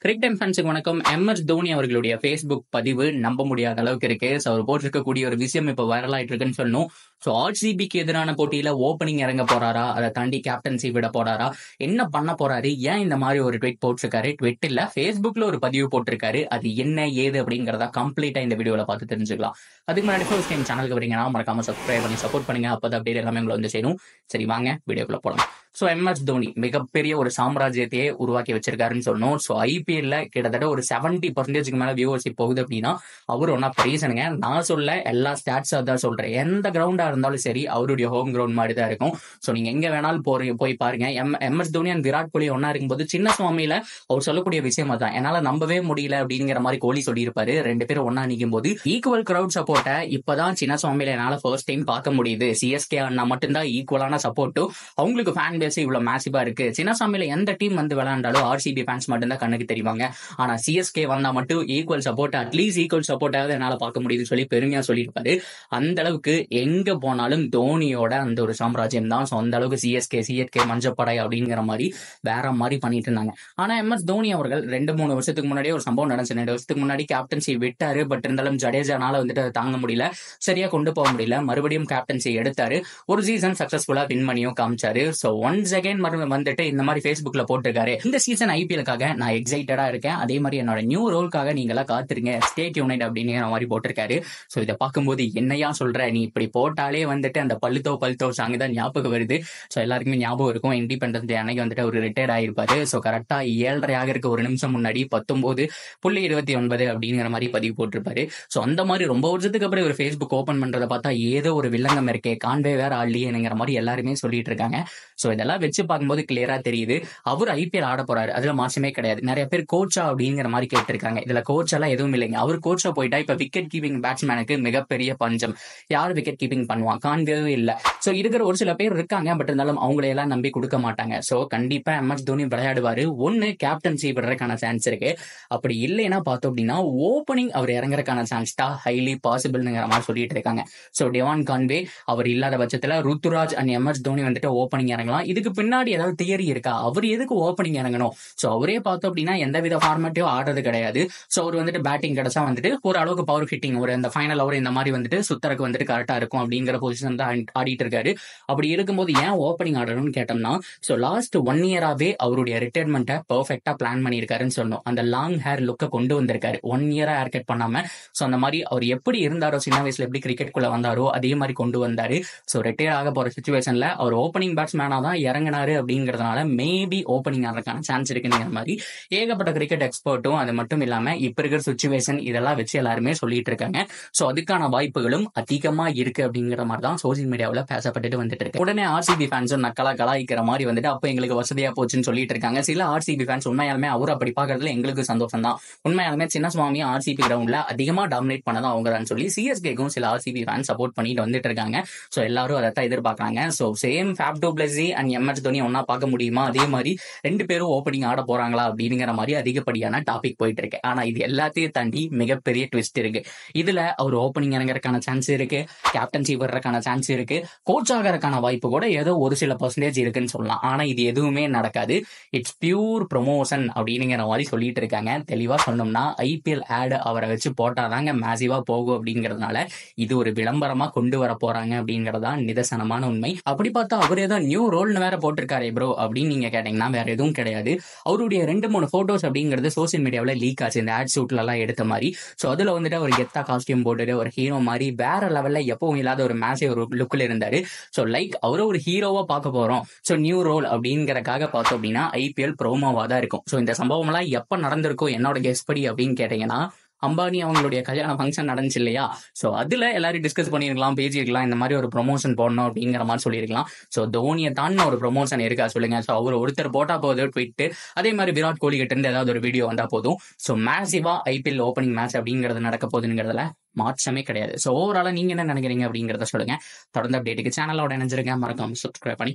கிரிக் time ஃபேன்ஸுக்கு வணக்கம். MS Dhoni அவர்களுடைய ஃபேஸ்புக் பதிவு நம்ப முடியாத அளவுக்கு இருக்கு. ஸோ அவர் போட்டிருக்கக்கூடிய ஒரு விஷயம் இப்போ வைரல் ஆயிட்டு இருக்குன்னு சொல்லணும். ஸோ ஆர்சிபிக்கு எதிரான போட்டியில ஓப்பனிங் இறங்க போறாரா, அதை தாண்டி கேப்டன்சி விட போறாரா, என்ன பண்ண போறாரு, ஏன் இந்த மாதிரி ஒரு ட்வீட் போட்டிருக்காரு, ட்வீட் இல்ல ஃபேஸ்புக்ல ஒரு பதிவு போட்டிருக்காரு. அது என்ன ஏது அப்படிங்கறத கம்ப்ளீட்டா இந்த வீடியோல பார்த்து தெரிஞ்சுக்கலாம். அதுக்கு முன்னாடி ஃபர்ஸ்ட் டைம் சேனலுக்கு வரீங்கன்னா மறக்காம சப்ஸ்கிரைப் பண்ணி சப்போர்ட் பண்ணுங்க. அப்போ அப்படியே எல்லாமே உங்களை வந்து செய்யணும். சரி வாங்க வீடியோக்குள்ள போலாம். ஸோ எம்எஸ் தோனி மிகப்பெரிய ஒரு சாம்ராஜ்யத்தையே உருவாக்கி வச்சிருக்காருன்னு சொல்லணும். ஸோ ஐபிஎல்ல கிட்டத்தட்ட ஒரு 70% மேல வியூவர்ஷிப் போகுது அப்படின்னா அவர் ஒன் ஆஃப் ரீசனுங்க. நான் சொல்ல எல்லா ஸ்டாட்ஸா தான் சொல்றேன். எந்த கிரவுண்டா இருந்தாலும் சரி அவருடைய ஹோம் கிரவுண்ட் மாதிரி தான் இருக்கும். ஸோ நீங்க எங்க வேணாலும் போய் பாருங்க. எம்எஸ் தோனி அண்ட் விராட் கோலி ஒன்னா இருக்கும்போது சின்ன சுவாமியில அவர் சொல்லக்கூடிய விஷயம் தான், என்னால நம்பவே முடியல அப்படிங்கிற மாதிரி கோலி சொல்லியிருப்பாரு. ரெண்டு பேரும் ஒன்னா நிற்கும் போது ஈக்குவல் கிரவுட் சப்போர்ட்டை இப்பதான் சின்ன சுவாமியில என்னால ஃபர்ஸ்ட் டைம் பார்க்க முடியுது. சிஎஸ்கே அண்ணா மட்டும்தான் ஈக்குவலான சப்போர்ட்டும் அவங்களுக்கு ஃபேன் பேஸ் இவ்வளவு மேசிவா இருக்கு. சின்னசாமியில எந்த டீம் வந்து விளையாண்டாலும் ஆர்சிபி ஃபேன்ஸ் மட்டும் தான் கண்ணுக்கு தெரிவாங்க. ஆனா சிஎஸ்கே வந்தா மட்டும் ஈக்குவல் சப்போர்ட், அட்லீஸ்ட் ஈக்குவல் சப்போர்ட்டாவது என்னால பார்க்க முடியுதுன்னு சொல்லி பெருமையா சொல்லியிருப்பாரு. அந்த அளவுக்கு எங்க போனாலும் தோனியோட அந்த ஒரு சாம்ராஜ்யம் தான். அந்த அளவுக்கு சிஎஸ்கே மஞ்சப்படை அப்படிங்கிற மாதிரி வேற மாதிரி பண்ணிட்டு இருந்தாங்க. ஆனா எம்எஸ் தோனி அவர்கள் 2-3 வருஷத்துக்கு முன்னாடியே ஒரு சம்பவம் நடந்துச்சு. 2 வருஷத்துக்கு முன்னாடி கேப்டன்சி விட்டாரு. பட் இருந்தாலும் ஜடேஜானால வந்துட்டு அதை தாங்க முடியல, சரியா கொண்டு போக முடியல. மறுபடியும் கேப்டன்சி எடுத்தாரு. ஒரு சீசன் சக்சஸ்ஃபுல்லா வின் பண்ணியும் காமிச்சாரு. ஸோ ஒன்ஸ் அகைன் வந்துட்டு இந்த மாதிரி ஃபேஸ்புக்ல போட்டிருக்காரு, இந்த சீசன் ஐபிஎலுக்காக நான் எக்ஸைட்டடா இருக்கேன், அதே மாதிரி என்னோட நியூ ரோல்காக நீங்களா காத்துருங்க, ஸ்டே டியூன்ட் அப்படிங்கிற மாதிரி போட்டிருக்காரு. ஸோ இதை பார்க்கும்போது என்னையா சொல்ற, நீ இப்படி போட்டாலே வந்துட்டு அந்த பழுத்தோ சாங் தான் ஞாபகம் வருது. ஸோ எல்லாருக்குமே ஞாபகம் இருக்கும், இண்டிபெண்டன்ஸ் டே அன்னைக்கு வந்துட்டு அவர் ரிட்டையர்ட் ஆயிருப்பாரு. ஸோ கரெக்டா 7:30 இருக்க ஒரு நிமிஷம் முன்னாடி 19.29 அப்படிங்கிற மாதிரி பதிவு போட்டிருப்பாரு. ஸோ அந்த மாதிரி ரொம்ப வருஷத்துக்கு அப்புறம் ஒரு ஃபேஸ்புக் ஓபன் பண்றதை பார்த்தா ஏதோ ஒரு வில்லங்கம் இருக்கே, கான்வே வேற ஆள்லியேங்கிற மாதிரி எல்லாருமே சொல்லிட்டு இருக்காங்க. ஸோ இதெல்லாம் வச்சு பார்க்கும்போது கிளியரா தெரியுது அவர் ஐபிஎல் ஆட போறாரு, அதுல மாசமே கிடையாது. நிறைய பேர் கோச்சா அப்படிங்கிற மாதிரி கேட்டிருக்காங்க. இதுல கோச் எல்லாம் எதுவும் இல்லைங்க. அவர் கோச்சா போயிட்டா இப்ப விக்கெட் கீப்பிங் பேட்ஸ்மேனுக்கு மிகப்பெரிய பஞ்சம். யார் விக்கெட் கீப்பிங் பண்ணுவான், காண்பவே இல்லை. ஸோ இருக்கிற ஒரு சில பேர் இருக்காங்க, பட் இருந்தாலும் அவங்களையெல்லாம் நம்பி கொடுக்க மாட்டாங்க. ஸோ கண்டிப்பா எம்எஸ் தோனி விளையாடுவாரு. ஒன்னு கேப்டன்சி விடுறதுக்கான சான்ஸ் இருக்கு, அப்படி இல்லைன்னா பார்த்தோம் அப்படின்னா ஓப்பனிங் அவர் இறங்குறதுக்கான சான்ஸ் தான் ஹைலி பாசிபிள்ங்கிற மாதிரி சொல்லிட்டு இருக்காங்க. ஸோ டெவான் கான்வே அவர் இல்லாத பட்சத்துல ருத்துராஜ் அண்ட் எம்எஸ் தோனி வந்துட்டு ஓப்பனிங் இறங்கலாம். இதுக்கு பின்னாடி ஏதாவது தியரி இருக்கா, அவர் எதுக்கு ஓப்பனிங் இறங்கணும்? ஸோ அவரே பார்த்தோம் அப்படின்னா எந்தவித ஃபார்மேட்டையும் ஆடுறது கிடையாது. ஸோ அவர் வந்துட்டு பேட்டிங் கிடைச்சா வந்துட்டு ஒரு அளவுக்கு பவர் ஹிட்டிங், ஒரு அந்த ஃபைனல் ஓவர் இந்த மாதிரி வந்துட்டு சுத்தருக்கு வந்துட்டு கரெக்டா இருக்கும் அப்படிங்கிற பொசிஷன் தான் ஆடிட்டு இருக்காரு. அப்படி இருக்கும்போது ஏன் ஓப்பனிங் ஆடணும்னு கேட்டோம்னா, ஸோ லாஸ்ட் 1 இயராவே அவருடைய ரிட்டையர்மெண்ட்டை பெர்ஃபெக்டா பிளான் பண்ணியிருக்காருன்னு சொன்னோம். அந்த லாங் ஹேர் லுக்கை கொண்டு வந்திருக்காரு 1 இயரா ஹேர் கட் பண்ணாம. ஸோ அந்த மாதிரி அவர் எப்படி இருந்தாரோ, சின்ன வயசுல எப்படி கிரிக்கெட் குள்ள வந்தாரோ அதே மாதிரி கொண்டு வந்தாரு. ஸோ ரிட்டையர் ஆக போற சிச்சுவேஷன்ல அவர் ஓப்பனிங் பேட்ஸ்மேனா தான் இறங்கினாரு அப்படிங்கிறதுனால மேபி ஓப்பனிங் ஆகிறதுக்கான சான்ஸ் இருக்குங்கிற மாதிரி ஏகப்பட்ட கிரிக்கெட் எக்ஸ்பர்ட்டும், அது மட்டும் இல்லாம இப்ப இருக்கிற சிச்சுவேஷன் இதெல்லாம் வச்சு எல்லாருமே சொல்லிட்டு இருக்காங்க. சோ அதுக்கான வாய்ப்புகளும் அதிகமா இருக்கு அப்படிங்கிற மாதிரி தான் சோசியல் மீடியாவில் பேசப்பட்டு வந்துட்டு இருக்கு. உடனே ஆர்சிபி ஃபேன்ஸும் நக்கலா கலாய்க்கிற மாதிரி வந்துட்டு அப்ப எங்களுக்கு வசதியா போச்சுன்னு சொல்லிட்டு இருக்காங்க. சில ஆர்சிபி ஃபேன்ஸ் உண்மையாலுமே அவர் அப்படி பாக்குறதுல எங்களுக்கு சந்தோஷம் தான். உண்மையாலுமே சின்ன சுவாமி ஆர்சிபி கிரவுண்ட்ல அதிகமா டாமினேட் பண்ணதான் அவங்க தான் சொல்லி சிஎஸ்கேக்கும் சில ஆர்சிபி ஃபேன்ஸ் சப்போர்ட் பண்ணிட்டு வந்துட்டு இருக்காங்க. சோ எல்லாரும் அதை எதிர்பார்க்கறாங்க. So same Faf du Plessis and MS Dhoni ஒன்னா பார்க்க முடியுமா, அதே மாதிரி ரெண்டு பேரும் ஓப்பனிங் ஆட போறாங்களா அப்படிங்கிற மாதிரி அதிகப்படியான டாபிக் போயிட்டு இருக்கு. ஆனா இது எல்லாத்தையும் தாண்டி மிகப்பெரிய ட்விஸ்ட் இருக்கு. இதுல அவர் ஓப்பனிங் இறங்குறதுக்கான சான்ஸ் இருக்கு, கேப்டன்சி வர்றதுக்கான சான்ஸ் இருக்கு, கோச் ஆகிறதுக்கான வாய்ப்பு கூட ஏதோ ஒரு சில பர்சன்டேஜ் இருக்குன்னு சொல்லலாம். ஆனா இது எதுவுமே நடக்காது. இட்ஸ் பியூர் ப்ரொமோஷன் அப்படிங்கிற மாதிரி சொல்லிட்டு இருக்காங்க. தெளிவா சொன்னோம்னா ஐபிஎல் ஆட் அவரை வச்சு போட்டாதாங்க மேசிவா போகும் அப்படிங்கறதுனால இது ஒரு விளம்பரமா கொண்டு வர போறாங்க அப்படிங்கறதா நிதர்சனமான உண்மை. அப்படி பார்த்தா அவர் ஏதோ நியூ ரோல்னு வேற போட்டிருக்காரு ப்ரோ அப்படின்னு நீங்க கேட்டீங்கன்னா வேற எதுவும் கிடையாது. அவருடைய 2-3 போட்டோஸ் அப்படிங்கிறது சோசியல் மீடியாவில் லீக் ஆச்சு, இந்த ஆட் ஷூட்ல எல்லாம் எடுத்த மாதிரி. ஸோ அதுல வந்துட்டு ஒரு கெத்தா காஸ்டியூம் போட்டுட்டு ஒரு ஹீரோ மாதிரி வேற லெவல்ல எப்பவும் இல்லாத ஒரு மேசிவ் ஒரு லுக்ல இருந்தாரு. ஸோ லைக் அவரை ஒரு ஹீரோவா பார்க்க போறோம். ஸோ நியூ ரோல் அப்படிங்கறக்காக பார்த்தோம் அப்படின்னா ஐபிஎல் ப்ரோமோவா தான் இருக்கும். ஸோ இந்த சம்பவம் எல்லாம் எப்ப நடந்திருக்கும் என்னோட கெஸ் படி அப்படின்னு கேட்டீங்கன்னா, அம்பானி அவங்களுடைய கல்யாண ஃபங்க்ஷன் நடந்துச்சு இல்லையா, சோ அதுல எல்லாரும் டிஸ்கஸ் பண்ணிருக்கலாம், பேசிருக்கலாம், இந்த மாதிரி ஒரு ப்ரொமோஷன் போடணும் அப்படிங்கிற மாதிரி சொல்லியிருக்கலாம். சோ தோனியை தான் ஒரு ப்ரொமோஷன் இருக்கா சொல்லுங்க. சோ அவர் ஒருத்தர் போட்டா போதும் ட்வீட், அதே மாதிரி விராட் கோலி கிட்ட இருந்து ஏதாவது ஒரு வீடியோ வந்தா போதும். சோ மேசிவா ஐபிஎல் ஓப்பனிங் மேட்ச் அப்படிங்கிறது நடக்க போகுதுங்கிறதுல மாற்றமே கிடையாது. சோ ஓவராலா நீங்க என்ன நினைக்கிறீங்க அப்படிங்கறத சொல்லுங்க. தொடர்ந்து அப்டேட்டுக்கு சேனலோட இணைஞ்சிருங்க, மறக்காம சப்ஸ்கிரைப் பண்ணி